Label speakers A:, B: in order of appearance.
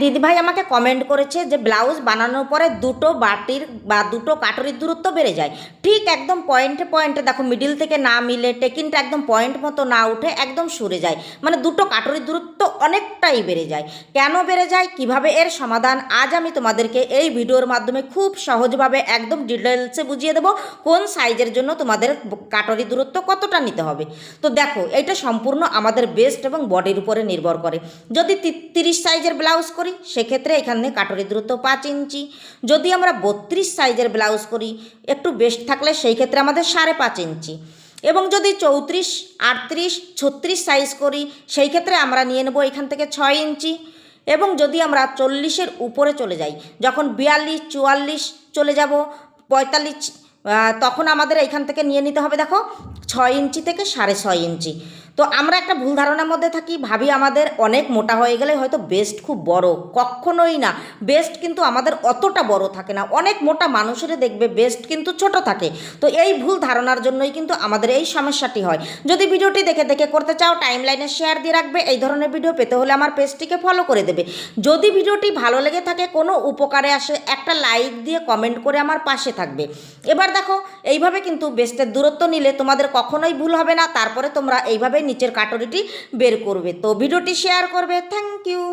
A: দিদিভাই আমাকে কমেন্ট করেছে যে ব্লাউজ বানানোর পরে দুটো বাটির বা দুটো কাটরির দূরত্ব বেড়ে যায়। ঠিক একদম পয়েন্টে পয়েন্টে দেখো, মিডিল থেকে না মিলে টেকিনটা একদম পয়েন্ট মতো না উঠে একদম সরে যায়, মানে দুটো কাটরির দূরত্ব অনেকটাই বেড়ে যায়। কেন বেড়ে যায়, কিভাবে এর সমাধান, আজ আমি তোমাদেরকে এই ভিডিওর মাধ্যমে খুব সহজভাবে একদম ডিটেলসে বুঝিয়ে দেবো কোন সাইজের জন্য তোমাদের কাটরি দূরত্ব কতটা নিতে হবে। তো দেখো, এটা সম্পূর্ণ আমাদের বেস্ট এবং বডির উপরে নির্ভর করে। যদি 30 সাইজের ব্লাউজ করি সেক্ষেত্রে এখানে কাটরি দূরত্ব 5 ইঞ্চি। যদি আমরা 32 সাইজের ব্লাউজ করি, একটু বেস্ট থাকলে সেই ক্ষেত্রে আমাদের 5.5 ইঞ্চি। এবং যদি 34, 38, 36 সাইজ করি সেই ক্ষেত্রে আমরা নিয়ে নেব এখান থেকে 6 ইঞ্চি। এবং যদি আমরা 40-এর উপরে চলে যাই, যখন 42, 44 চলে যাব, 45, তখন আমাদের এখান থেকে নিয়ে নিতে হবে দেখো 6 ইঞ্চি থেকে 6.5 ইঞ্চি। তো আমরা একটা ভুল ধারণার মধ্যে থাকি, ভাবি আমাদের অনেক মোটা হয়ে গেলে হয়তো বেস্ট খুব বড়। কখনোই না, বেস্ট কিন্তু আমাদের অতটা বড় থাকে না। অনেক মোটা মানুষেরই দেখবে বেস্ট কিন্তু ছোট থাকে। তো এই ভুল ধারণার জন্যই কিন্তু আমাদের এই সমস্যাটি হয়। যদি ভিডিওটি দেখে দেখে করতে চাও, টাইম লাইনে শেয়ার দিয়ে রাখবে। এই ধরনের ভিডিও পেতে হলে আমার পেজটিকে ফলো করে দেবে। যদি ভিডিওটি ভালো লেগে থাকে, কোনো উপকারে আসে, একটা লাইক দিয়ে কমেন্ট করে আমার পাশে থাকবে। এবার দেখো, এইভাবে কিন্তু বেস্টের দূরত্ব নিলে তোমাদের কখনোই ভুল হবে না। তারপরে তোমরা এইভাবে নিচের কাটরিটি বের করবে। তো ভিডিওটি শেয়ার করবে। Thank you.